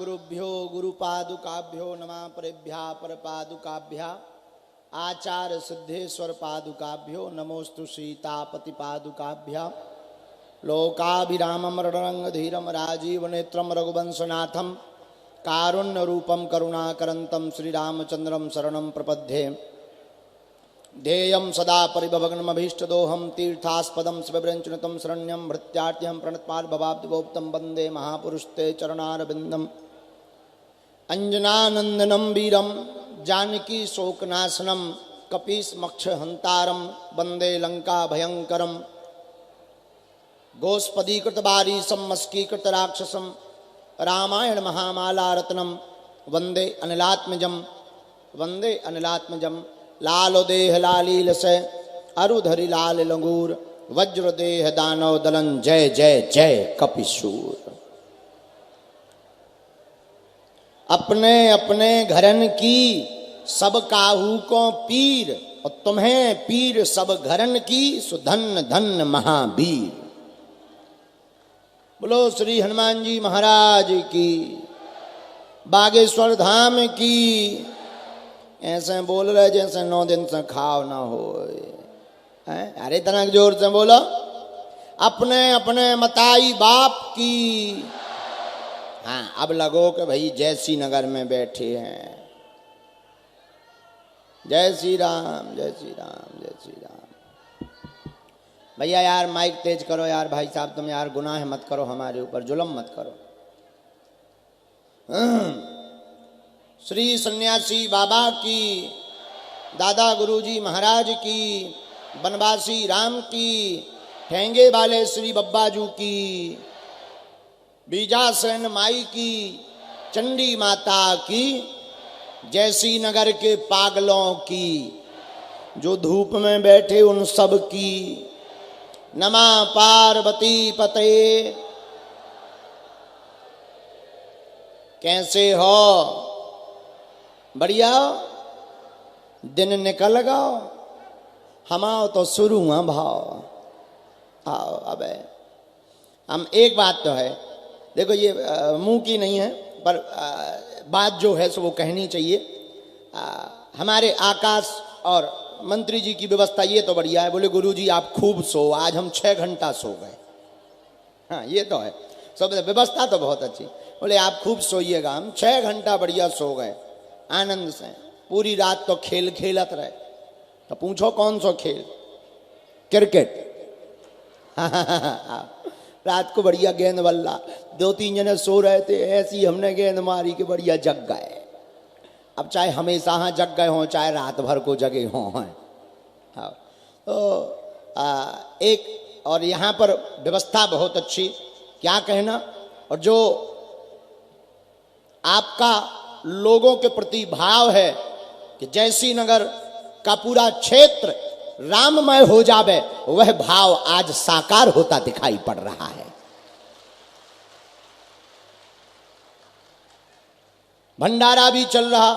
गुरुभ्यो गुरुपादुकाभ्यो नमः परेभ्यः परपादुकाभ्यः आचार्य सिद्धेश्वर पादुकाभ्यो नमोस्तु सीतापति पादुकाभ्यः लोकाभिरामं रणरंगधीरं राजीवनेत्रं रघुवंशनाथं कारुण्यरूपं करुणाकरन्तं श्रीरामचन्द्रं शरणं प्रपद्ये। ध्येयं सदा परिभवग्नमभीष्टदोहं तीर्थास्पदं शिवव्रञ्चनुतं शरण्यं भृत्यार्त्यं प्रणतपाल्भवाब्धिभोक्तं वन्दे महापुरुषते चरणारविन्दम्। अंजनानन्दनं वीरं जानकी शोकनाशनं कपीशमक्षहन्तारं वन्दे लङ्काभयङ्करम्। गोस्पदीकृतवारीशं मस्कीकृतराक्षसं रामायण महामालारत्नं वन्दे अनिलात्मजं लालो देह लालील से अरुधरि लाल लंगूर वज्र देह दानव दलन जय जय जय कपिशूर। अपने अपने घरन की सब काहू को पीर और तुम्हें पीर सब घरन की सुधन धन महावीर। बोलो श्री हनुमान जी महाराज की, बागेश्वर धाम की। ऐसे बोल रहे जैसे 9 दिन से खाओ ना हो। अरे तनक जोर से बोलो। अपने अपने मताई बाप की। हाँ, अब लगो कि भाई जयसी नगर में बैठे हैं। जय श्री राम जय श्री राम जय श्री राम। भैया यार माइक तेज करो यार। भाई साहब तुम यार गुनाह मत करो, हमारे ऊपर जुल्म मत करो। श्री सन्यासी बाबा की, दादा गुरुजी महाराज की, बनवासी राम की, ठेंगे वाले श्री बब्बाजू की, बीजासन माई की, चंडी माता की, जैसी नगर के पागलों की, जो धूप में बैठे उन सब की। नमा पार्वती पते। कैसे हो? बढ़िया दिन निकल गओ। हम आओ तो शुरू हुआ भाव। आओ अब हम एक बात तो है, देखो ये मुंह की नहीं है पर बात जो है सो वो कहनी चाहिए। हमारे आकाश और मंत्री जी की व्यवस्था ये तो बढ़िया है। बोले गुरुजी आप खूब सो, आज हम 6 घंटा सो गए। हाँ ये तो है, सब व्यवस्था तो बहुत अच्छी। बोले आप खूब सोइएगा, हम 6 घंटा बढ़िया सो गए आनंद से। पूरी रात तो खेल खेलत रहे। तो पूछो कौन सो खेल? क्रिकेट। रात को बढ़िया गेंद बल्ला, 2-3 जने सो रहे थे, ऐसी हमने गेंद मारी कि बढ़िया जग गए। अब चाहे हमेशा हाँ जग गए हों, चाहे रात भर को जगे हों। हाँ तो एक और यहाँ पर व्यवस्था बहुत अच्छी, क्या कहना। और जो आपका लोगों के प्रति भाव है कि जैसी नगर का पूरा क्षेत्र राममय हो जावे, वह भाव आज साकार होता दिखाई पड़ रहा है। भंडारा भी चल रहा,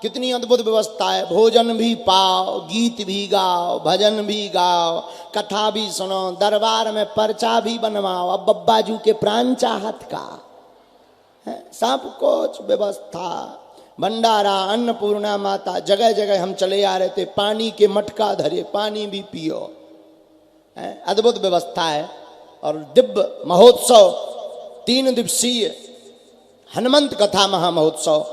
कितनी अद्भुत व्यवस्था है। भोजन भी पाओ, गीत भी गाओ, भजन भी गाओ, कथा भी सुनो, दरबार में पर्चा भी बनवाओ। अब बब्बाजू के प्राण चाहत का सब कुछ व्यवस्था। भंडारा, अन्नपूर्णा माता, जगह जगह हम चले आ रहे थे, पानी के मटका धरे, पानी भी पियो। अद्भुत व्यवस्था है। और दिव्य महोत्सव 3 दिवसीय हनुमंत कथा महामहोत्सव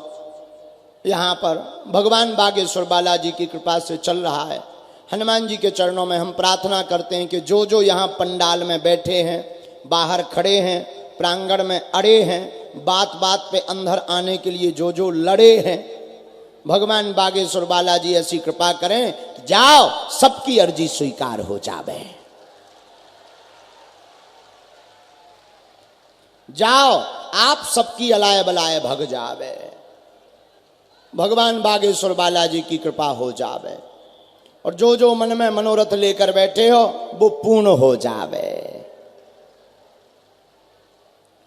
यहाँ पर भगवान बागेश्वर बालाजी की कृपा से चल रहा है। हनुमान जी के चरणों में हम प्रार्थना करते हैं कि जो जो यहाँ पंडाल में बैठे हैं, बाहर खड़े हैं, प्रांगण में अड़े हैं, बात बात पे अंदर आने के लिए जो जो लड़े हैं, भगवान बागेश्वर बालाजी ऐसी कृपा करें, जाओ सबकी अर्जी स्वीकार हो जावे। जाओ आप सबकी अलाय बलाय भग जावे। भगवान बागेश्वर बालाजी की कृपा हो जावे और जो जो मन में मनोरथ लेकर बैठे हो वो पूर्ण हो जावे।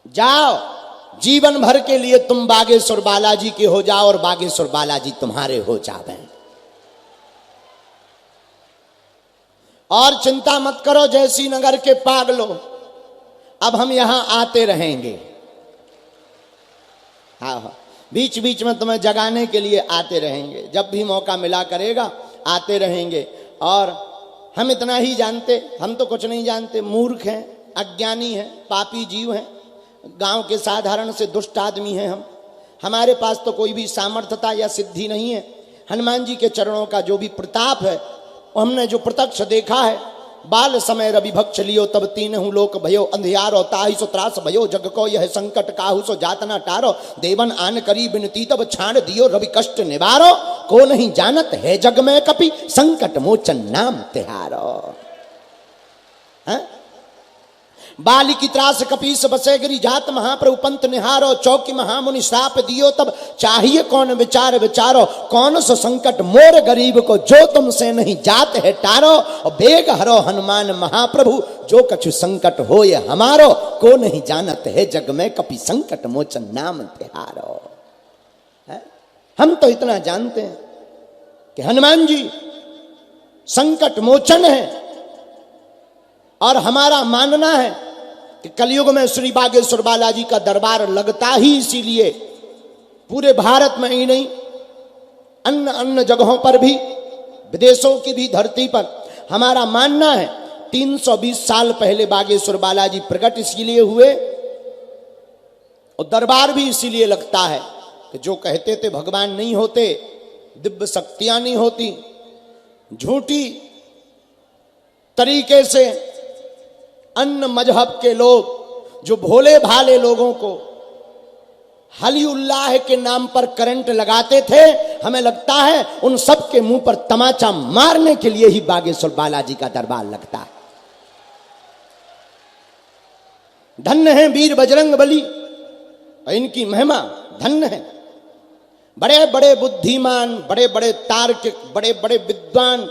जाओ जीवन भर के लिए तुम बागेश्वर बालाजी के हो जाओ और बागेश्वर बालाजी तुम्हारे हो जावे। और चिंता मत करो जैसी नगर के पागलों, अब हम यहां आते रहेंगे। हाँ हाँ, बीच बीच में तुम्हें जगाने के लिए आते रहेंगे, जब भी मौका मिला करेगा आते रहेंगे। और हम इतना ही जानते, हम तो कुछ नहीं जानते, मूर्ख हैं, अज्ञानी हैं, पापी जीव हैं, गांव के साधारण से दुष्ट आदमी हैं हम। हमारे पास तो कोई भी सामर्थ्यता या सिद्धि नहीं है। हनुमान जी के चरणों का जो भी प्रताप है, हमने जो प्रत्यक्ष देखा है, बाल समय रवि भक्ष लियो तब तीनहु लोक भयो, अंधियारो ताहि सो त्रास भयो, जग को यह संकट काहू सो जात न टारो, देवन आन करी बिनती तब छाड़ दियो, रवि कष्ट निवारो, को नहीं जानत है जग में कपि, संकट मोचन नाम तिहारो। बाली की त्रास कपीस बसे गिरी, जात महाप्रभु पंत निहारो, चौकी महामुनि श्राप दियो तब चाहिए कौन विचार विचारो, कौन सो संकट मोर गरीब को, जो तुमसे नहीं जात है टारो, और बेग हरो हनुमान महाप्रभु, जो कछु संकट हो ये हमारो, को नहीं जानत है जग में कपि, संकट मोचन नाम तिहारो। हम तो इतना जानते हैं कि हनुमान जी संकट मोचन है, और हमारा मानना है कि कलयुग में श्री बागेश्वर बालाजी का दरबार लगता ही इसीलिए, पूरे भारत में ही नहीं, अन्य अन्य जगहों पर भी, विदेशों की भी धरती पर हमारा मानना है 320 साल पहले बागेश्वर बालाजी प्रकट इसीलिए हुए, और दरबार भी इसीलिए लगता है कि जो कहते थे भगवान नहीं होते, दिव्य शक्तियां नहीं होती, झूठी तरीके से अन्य मजहब के लोग जो भोले भाले लोगों को हली उल्लाह के नाम पर करंट लगाते थे, हमें लगता है उन सब के मुंह पर तमाचा मारने के लिए ही बागेश्वर बालाजी का दरबार लगता है। धन्य है वीर बजरंग बली, इनकी महिमा धन्य है। बड़े बड़े बुद्धिमान, बड़े बड़े तार्किक, बड़े बड़े विद्वान,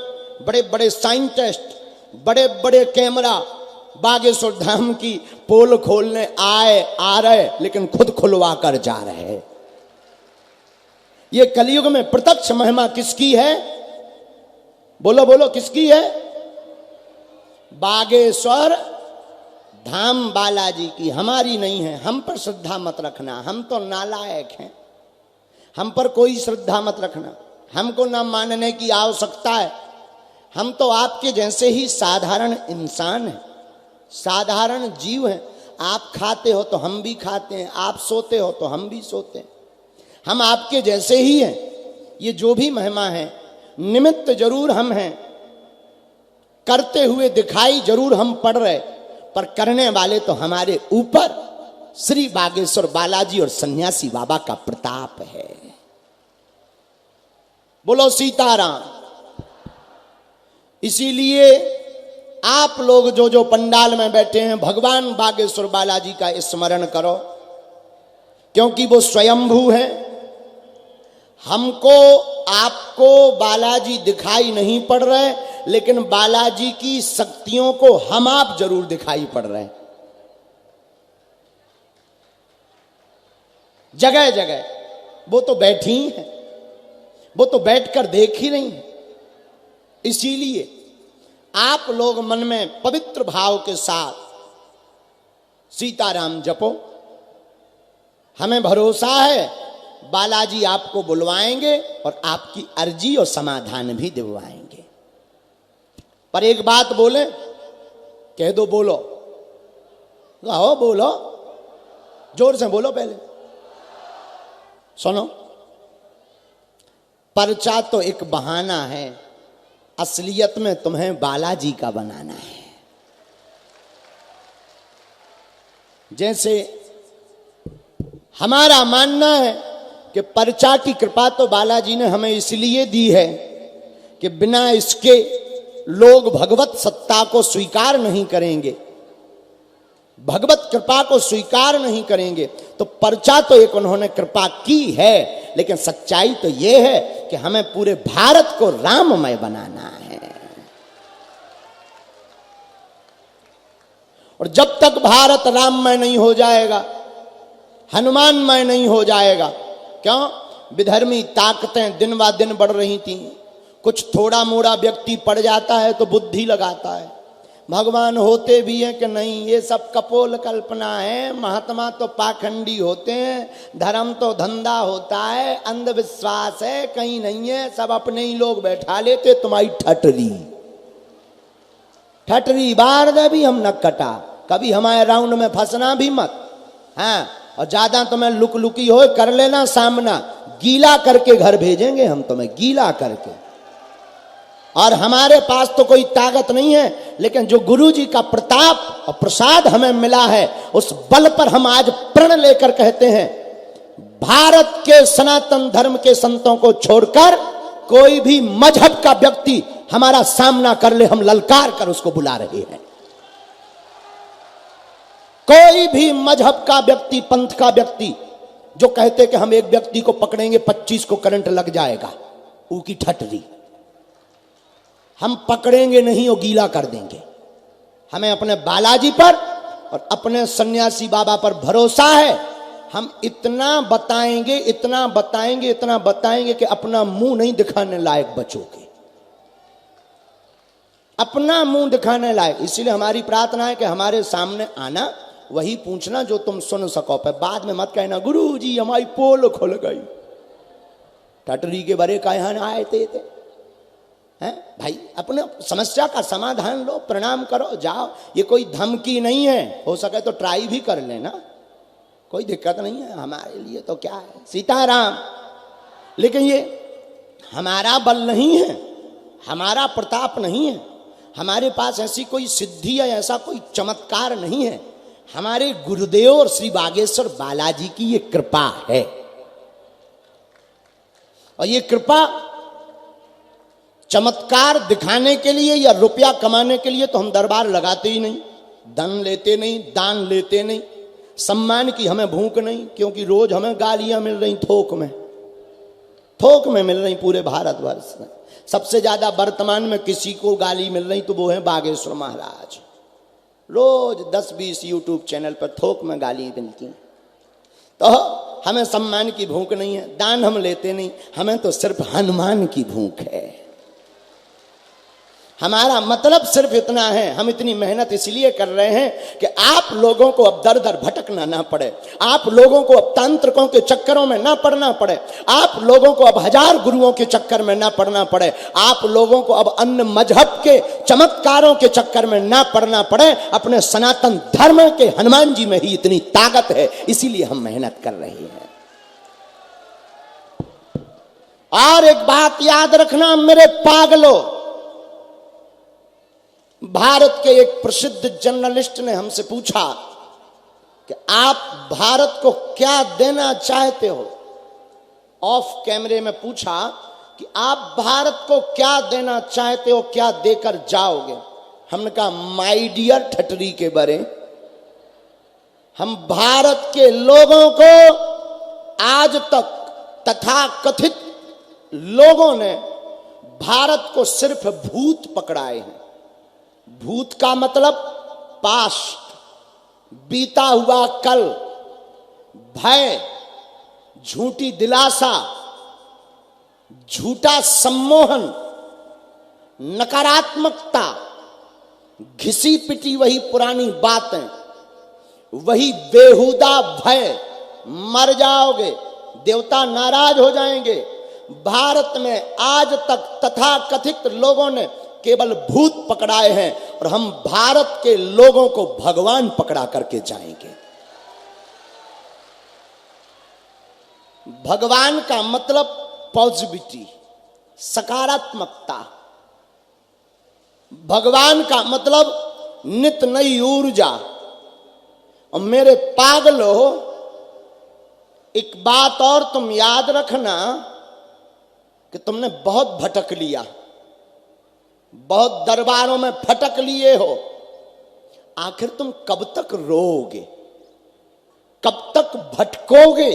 बड़े बड़े साइंटिस्ट, बड़े बड़े कैमरा बागेश्वर धाम की पोल खोलने आ रहे, लेकिन खुद खुलवा कर जा रहे। ये कलयुग में प्रत्यक्ष महिमा किसकी है? बोलो बोलो, किसकी है? बागेश्वर धाम बालाजी की, हमारी नहीं है। हम पर श्रद्धा मत रखना, हम तो नालायक हैं, हम पर कोई श्रद्धा मत रखना, हमको ना मानने की आवश्यकता है। हम तो आपके जैसे ही साधारण इंसान हैं, साधारण जीव हैं। आप खाते हो तो हम भी खाते हैं, आप सोते हो तो हम भी सोते हैं, हम आपके जैसे ही हैं। ये जो भी महिमा है, निमित्त जरूर हम हैं, करते हुए दिखाई जरूर हम पड़ रहे, पर करने वाले तो हमारे ऊपर श्री बागेश्वर बालाजी और सन्यासी बाबा का प्रताप है। बोलो सीताराम। इसीलिए आप लोग जो जो पंडाल में बैठे हैं, भगवान बागेश्वर बालाजी का स्मरण करो, क्योंकि वो स्वयंभू है। हमको आपको बालाजी दिखाई नहीं पड़ रहे, लेकिन बालाजी की शक्तियों को हम आप जरूर दिखाई पड़ रहे हैं। जगह जगह वो तो बैठी ही है, वो तो बैठकर देख ही रही है। इसीलिए आप लोग मन में पवित्र भाव के साथ सीताराम जपो। हमें भरोसा है बालाजी आपको बुलवाएंगे और आपकी अर्जी और समाधान भी दिलवाएंगे। पर एक बात बोले, कह दो, बोलो, आओ बोलो, जोर से बोलो। पहले सुनो, पर्चा तो एक बहाना है, असलियत में तुम्हें बालाजी का बनाना है। जैसे हमारा मानना है कि पर्चा की कृपा तो बालाजी ने हमें इसलिए दी है कि बिना इसके लोग भगवत सत्ता को स्वीकार नहीं करेंगे, भगवत कृपा को स्वीकार नहीं करेंगे। तो पर्चा तो एक उन्होंने कृपा की है, लेकिन सच्चाई तो यह है कि हमें पूरे भारत को राममय बनाना है। और जब तक भारत राममय नहीं हो जाएगा, हनुमानमय नहीं हो जाएगा, क्यों? विधर्मी ताकतें दिन ब दिन बढ़ रही थी। कुछ थोड़ा मोड़ा व्यक्ति पड़ जाता है तो बुद्धि लगाता है, भगवान होते भी हैं कि नहीं, ये सब कपोल कल्पना है। महात्मा तो पाखंडी होते हैं, धर्म तो धंधा होता है, अंधविश्वास है, कहीं नहीं है, सब अपने ही लोग बैठा लेते। तुम्हारी ठटरी ठटरी बार दे भी हम न कटा, कभी हमारे राउंड में फंसना भी मत। हाँ, और ज्यादा तुम्हें लुक लुकी हो कर लेना सामना, गीला करके घर भेजेंगे हम तुम्हें, गीला करके। और हमारे पास तो कोई ताकत नहीं है, लेकिन जो गुरु जी का प्रताप और प्रसाद हमें मिला है, उस बल पर हम आज प्रण लेकर कहते हैं, भारत के सनातन धर्म के संतों को छोड़कर कोई भी मजहब का व्यक्ति हमारा सामना कर ले, हम ललकार कर उसको बुला रहे हैं। कोई भी मजहब का व्यक्ति, पंथ का व्यक्ति जो कहते कि हम एक व्यक्ति को पकड़ेंगे 25 को करंट लग जाएगा, उसकी ठटरी। हम पकड़ेंगे नहीं और गीला कर देंगे। हमें अपने बालाजी पर और अपने सन्यासी बाबा पर भरोसा है। हम इतना बताएंगे, इतना बताएंगे, इतना बताएंगे कि अपना मुंह नहीं दिखाने लायक बचोगे, अपना मुंह दिखाने लायक। इसीलिए हमारी प्रार्थना है कि हमारे सामने आना, वही पूछना जो तुम सुन सको। पे बाद में मत कहना गुरु जी हमारी पोल खुल गई, ठटरी के बड़े का यहाँ आए थे। हैं भाई, अपने समस्या का समाधान लो, प्रणाम करो, जाओ। ये कोई धमकी नहीं है, हो सके तो ट्राई भी कर लेना, कोई दिक्कत नहीं है, हमारे लिए तो क्या है, सीताराम। लेकिन ये हमारा बल नहीं है, हमारा प्रताप नहीं है, हमारे पास ऐसी कोई सिद्धि या ऐसा कोई चमत्कार नहीं है। हमारे गुरुदेव और श्री बागेश्वर बालाजी की ये कृपा है। और ये कृपा चमत्कार दिखाने के लिए या रुपया कमाने के लिए तो हम दरबार लगाते ही नहीं, धन लेते नहीं, दान लेते नहीं, सम्मान की हमें भूख नहीं, क्योंकि रोज हमें गालियां मिल रही थोक में मिल रही पूरे भारतवर्ष में। सबसे ज्यादा वर्तमान में किसी को गाली मिल रही तो वो है बागेश्वर महाराज। रोज 10-20 यूट्यूब चैनल पर थोक में गाली मिलती। तो हमें सम्मान की भूख नहीं है, दान हम लेते नहीं, हमें तो सिर्फ हनुमान की भूख है। हमारा मतलब सिर्फ इतना है, हम इतनी मेहनत इसलिए कर रहे हैं कि आप लोगों को अब दर दर भटकना ना पड़े, आप लोगों को अब तांत्रिकों के चक्करों में ना पड़ना पड़े, आप लोगों को अब 1000 गुरुओं के चक्कर में ना पड़ना पड़े, आप लोगों को अब अन्य मजहब के चमत्कारों के चक्कर में ना पड़ना पड़े। अपने सनातन धर्म के हनुमान जी में ही इतनी ताकत है, इसीलिए हम मेहनत कर रहे हैं। और एक बात याद रखना मेरे पागलों, भारत के एक प्रसिद्ध जर्नलिस्ट ने हमसे पूछा कि आप भारत को क्या देना चाहते हो। ऑफ कैमरे में पूछा कि आप भारत को क्या देना चाहते हो, क्या देकर जाओगे। हमने कहा माय डियर ठटरी के बरे, हम भारत के लोगों को आज तक तथाकथित लोगों ने भारत को सिर्फ भूत पकड़ाए हैं। भूत का मतलब पास्ट, बीता हुआ कल, भय, झूठी दिलासा, झूठा सम्मोहन, नकारात्मकता, घिसी पिटी वही पुरानी बातें, वही बेहुदा भय, मर जाओगे, देवता नाराज हो जाएंगे। भारत में आज तक तथाकथित लोगों ने केवल भूत पकड़ाए हैं और हम भारत के लोगों को भगवान पकड़ा करके जाएंगे। भगवान का मतलब पॉजिटिविटी, सकारात्मकता। भगवान का मतलब नित नई ऊर्जा। और मेरे पागलों, एक बात और तुम याद रखना कि तुमने बहुत भटक लिया, बहुत दरबारों में फटक लिए हो। आखिर तुम कब तक रोओगे, कब तक भटकोगे?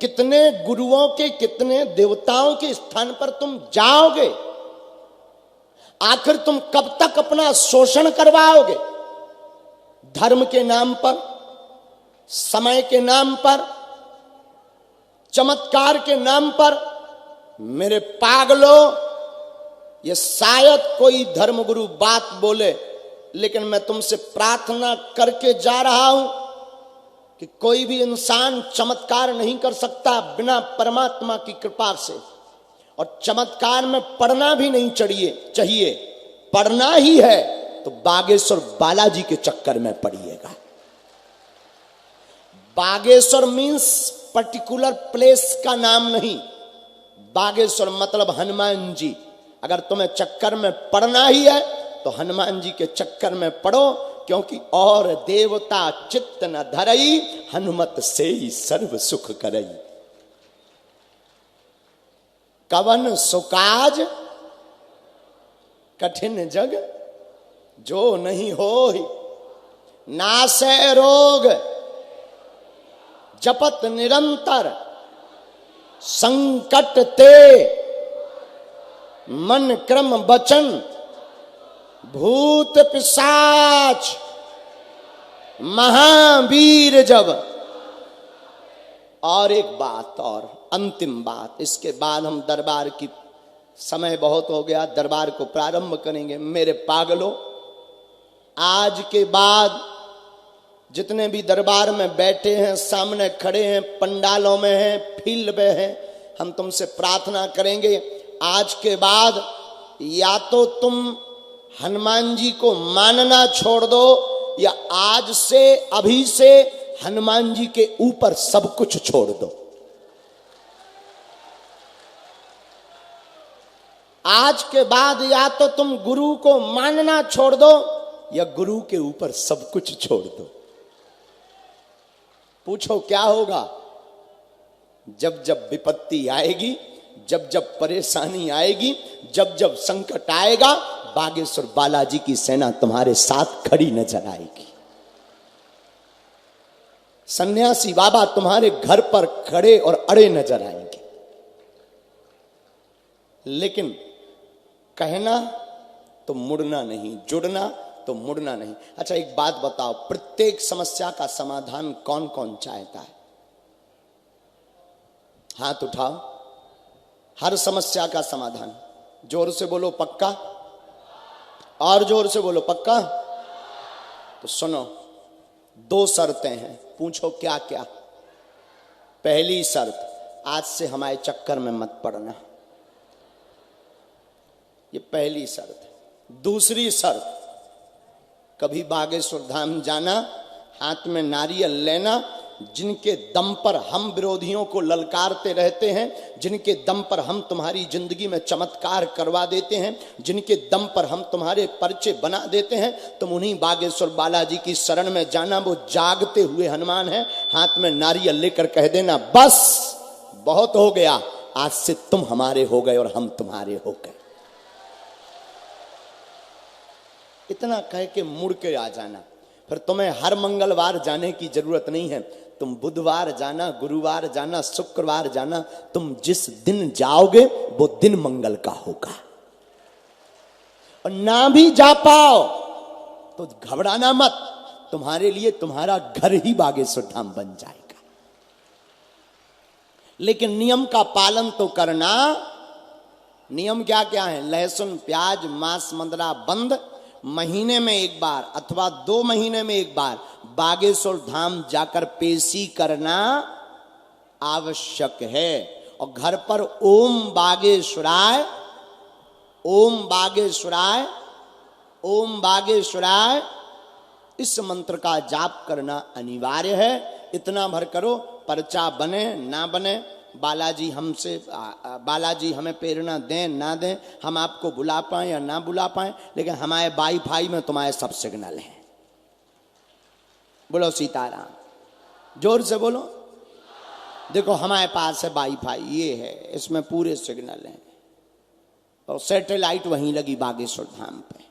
कितने गुरुओं के, कितने देवताओं के स्थान पर तुम जाओगे? आखिर तुम कब तक अपना शोषण करवाओगे? धर्म के नाम पर, समय के नाम पर, चमत्कार के नाम पर। मेरे पागलों, ये शायद कोई धर्मगुरु बात बोले लेकिन मैं तुमसे प्रार्थना करके जा रहा हूं कि कोई भी इंसान चमत्कार नहीं कर सकता बिना परमात्मा की कृपा से, और चमत्कार में पढ़ना भी नहीं चाहिए। पढ़ना ही है तो बागेश्वर बालाजी के चक्कर में पढ़िएगा। बागेश्वर मीन्स पर्टिकुलर प्लेस का नाम नहीं, बागेश्वर मतलब हनुमान जी। अगर तुम्हें चक्कर में पढ़ना ही है तो हनुमान जी के चक्कर में पढ़ो, क्योंकि और देवता चित्त न धरई, हनुमत से ही सर्व सुख करई। कवन सुकाज कठिन जग जो नहीं होई, नासै रोग जपत निरंतर, संकट ते मन क्रम वचन, भूत पिशाच महावीर जब। और एक बात और, अंतिम बात, इसके बाद हम दरबार की, समय बहुत हो गया, दरबार को प्रारंभ करेंगे। मेरे पागलों, आज के बाद जितने भी दरबार में बैठे हैं, सामने खड़े हैं, पंडालों में हैं, फील्ड में हैं, हम तुमसे प्रार्थना करेंगे, आज के बाद या तो तुम हनुमान जी को मानना छोड़ दो, या आज से, अभी से हनुमान जी के ऊपर सब कुछ छोड़ दो। आज के बाद या तो तुम गुरु को मानना छोड़ दो, या गुरु के ऊपर सब कुछ छोड़ दो। पूछो क्या होगा? जब जब विपत्ति आएगी, जब जब परेशानी आएगी, जब जब संकट आएगा, बागेश्वर बालाजी की सेना तुम्हारे साथ खड़ी नजर आएगी। सन्यासी बाबा तुम्हारे घर पर खड़े और अड़े नजर आएंगे। लेकिन कहना तो मुड़ना नहीं, जुड़ना तो मुड़ना नहीं। अच्छा एक बात बताओ, प्रत्येक समस्या का समाधान कौन कौन चाहता है? हाथ उठाओ। हर समस्या का समाधान, जोर से बोलो पक्का, और जोर से बोलो पक्का। तो सुनो, दो शर्तें हैं, पूछो क्या क्या। पहली शर्त, आज से हमारे चक्कर में मत पड़ना, ये पहली शर्त है। दूसरी शर्त, कभी बागेश्वर धाम जाना, हाथ में नारियल लेना, जिनके दम पर हम विरोधियों को ललकारते रहते हैं, जिनके दम पर हम तुम्हारी जिंदगी में चमत्कार करवा देते हैं, जिनके दम पर हम तुम्हारे पर्चे बना देते हैं, तुम उन्हीं बागेश्वर बालाजी की शरण में जाना। वो जागते हुए हनुमान है, हाथ में नारियल लेकर कह देना, बस बहुत हो गया, आज से तुम हमारे हो गए और हम तुम्हारे हो गए। इतना कह के मुड़ के आ जाना। फिर तुम्हें हर मंगलवार जाने की जरूरत नहीं है, तुम बुधवार जाना, गुरुवार जाना, शुक्रवार जाना, तुम जिस दिन जाओगे वो दिन मंगल का होगा। और ना भी जा पाओ तो घबराना मत, तुम्हारे लिए तुम्हारा घर ही बागेश्वर धाम बन जाएगा। लेकिन नियम का पालन तो करना। नियम क्या क्या है? लहसुन, प्याज, मांस, मंदरा बंद, महीने में एक बार अथवा 2 महीने में एक बार बागेश्वर धाम जाकर पेशी करना आवश्यक है। और घर पर ओम बागेश्वराय, ओम बागेश्वराय, ओम बागेश्वराय, इस मंत्र का जाप करना अनिवार्य है। इतना भर करो, पर्चा बने ना बने, बालाजी हमसे, बालाजी हमें प्रेरणा दें ना दें, हम आपको बुला पाएं या ना बुला पाएं, लेकिन हमारे वाईफाई में तुम्हारे सब सिग्नल हैं। बोलो सीताराम, जोर से बोलो। देखो हमारे पास है वाईफाई, ये है, इसमें पूरे सिग्नल हैं। और सैटेलाइट वहीं लगी बागेश्वर धाम पे,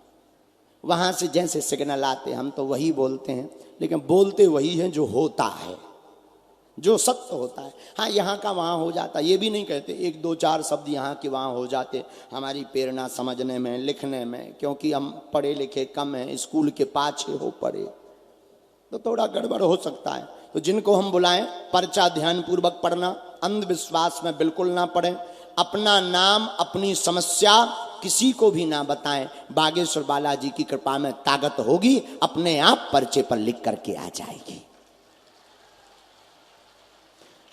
वहां से जैसे सिग्नल आते हम तो वही बोलते हैं, लेकिन बोलते वही हैं जो होता है, जो सत्य होता है। हाँ, यहाँ का वहाँ हो जाता, ये भी नहीं कहते, 1 2 4 शब्द यहाँ के वहाँ हो जाते हमारी प्रेरणा समझने में, लिखने में, क्योंकि हम पढ़े लिखे कम हैं, स्कूल के पाछे हो पढ़े, तो थोड़ा गड़बड़ हो सकता है। तो जिनको हम बुलाएं, पर्चा ध्यानपूर्वक पढ़ना, अंधविश्वास में बिल्कुल ना पढ़ें, अपना नाम, अपनी समस्या किसी को भी ना बताएं, बागेश्वर बालाजी की कृपा में ताकत होगी, अपने आप पर्चे पर लिख करके आ जाएगी।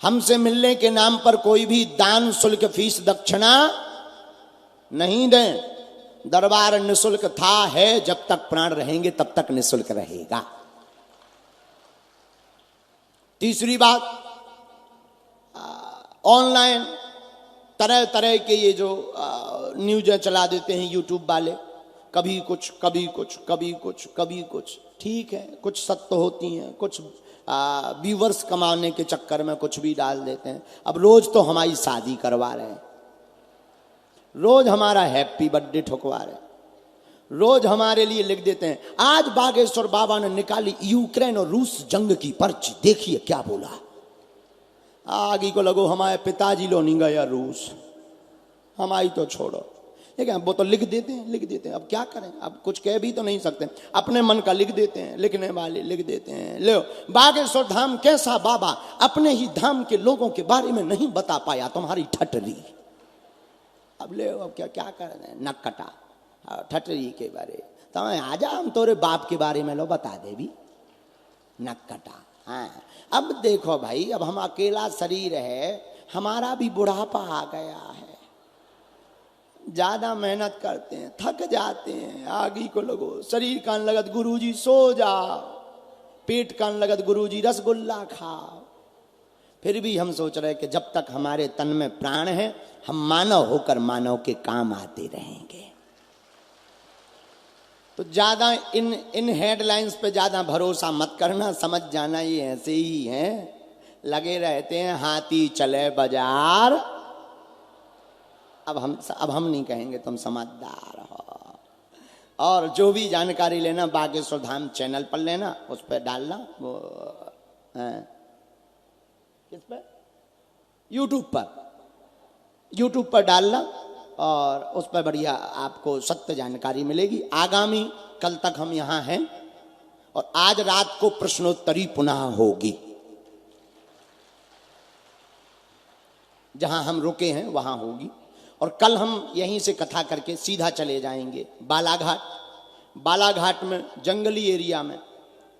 हमसे मिलने के नाम पर कोई भी दान, शुल्क, फीस, दक्षिणा नहीं दें। दरबार निशुल्क था, है, जब तक प्राण रहेंगे तब तक निशुल्क रहेगा। तीसरी बात, ऑनलाइन तरह तरह के ये जो न्यूज़ चला देते हैं यूट्यूब वाले, कभी कुछ कभी कुछ कभी कुछ कभी कुछ, ठीक है, कुछ सत्य होती हैं, कुछ व्यूवर्स कमाने के चक्कर में कुछ भी डाल देते हैं। अब रोज तो हमारी शादी करवा रहे हैं, रोज हमारा हैप्पी बर्थडे ठुकवा रहे हैं, रोज हमारे लिए लिख देते हैं। आज बागेश्वर बाबा ने निकाली यूक्रेन और रूस जंग की पर्ची, देखिए क्या बोला। आगे को लगो हमारे पिताजी लो नहीं गया रूस, हमारी तो छोड़ो, लेकिन वो तो लिख देते हैं। अब क्या करें, अब कुछ कह भी तो नहीं सकते, अपने मन का लिख देते हैं, लिखने वाले लिख देते हैं। लो, बागेश्वर धाम कैसा बाबा, अपने ही धाम के लोगों के बारे में नहीं बता पाया, तुम्हारी ठटरी। अब ले, अब क्या क्या कर रहे हैं, नक कटा ठटरी के बारे, तो आजा हम तोरे बाप के बारे में लो बता दे भी, नक कटा। हाँ, अब देखो भाई, अब हम अकेला शरीर है, हमारा भी बुढ़ापा आ गया है, ज्यादा मेहनत करते हैं, थक जाते हैं, आगे को लगो शरीर कान लगत गुरुजी सो जाओ, पेट कान लगत गुरुजी रसगुल्ला खाओ। फिर भी हम सोच रहे कि जब तक हमारे तन में प्राण है, हम मानव होकर मानव के काम आते रहेंगे। तो ज्यादा इन हेडलाइंस पे ज्यादा भरोसा मत करना, समझ जाना ये ऐसे ही हैं, लगे रहते हैं हाथी चले बाजार। अब हम नहीं कहेंगे, तुम समझदार हो। और जो भी जानकारी लेना बागेश्वर धाम चैनल पर लेना, उस पर डालना, वो किस पर, यूट्यूब पर डालना, और उस पर बढ़िया आपको सत्य जानकारी मिलेगी। आगामी कल तक हम यहाँ हैं, और आज रात को प्रश्नोत्तरी पुनः होगी, जहां हम रुके हैं वहां होगी। और कल हम यहीं से कथा करके सीधा चले जाएंगे बालाघाट में, जंगली एरिया में,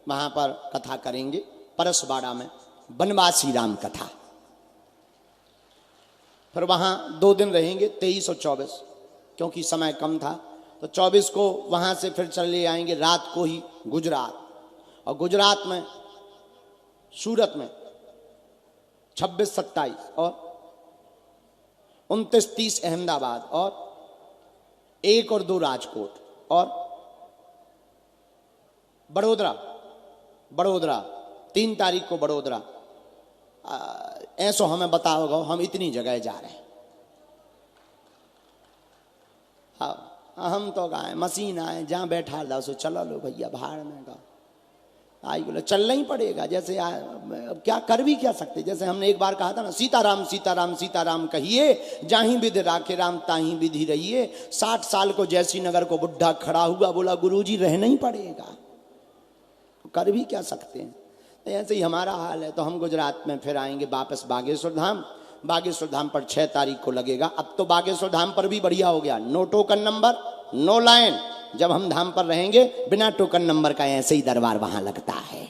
वहां पर कथा करेंगे, परसबाड़ा में बनवासी राम कथा। फिर वहां 2 दिन रहेंगे, 23 और 24, क्योंकि समय कम था, तो 24 को वहां से फिर चले आएंगे रात को ही गुजरात, और गुजरात में सूरत में 26, 27 और 29, 30 अहमदाबाद, और 1 और 2 राजकोट, और बड़ोदरा 3 तारीख को बड़ोदरा। ऐसो हमें बताओगे, हम इतनी जगह जा रहे हैं। हाँ, हम तो गाए मशीन आए, जहाँ बैठा दो सो चलो लो भैया, भाड़ में का आई बोले चलना ही पड़ेगा। जैसे क्या कर भी क्या सकते, जैसे हमने एक बार कहा था ना, सीताराम सीताराम सीताराम कहिए, जाही विधि राखे राम ताही विधि रहिए। 60 साल को जैसी नगर को बुढ़ा खड़ा हुआ, बोला गुरुजी रहना ही पड़ेगा, कर भी क्या सकते हैं। ऐसे ही हमारा हाल है। तो हम गुजरात में फिर आएंगे वापस बागेश्वर धाम पर 6 तारीख को लगेगा। अब तो बागेश्वर धाम पर भी बढ़िया हो गया, no token number, no line. जब हम धाम पर रहेंगे बिना टोकन नंबर का ऐसे ही दरबार वहां लगता है।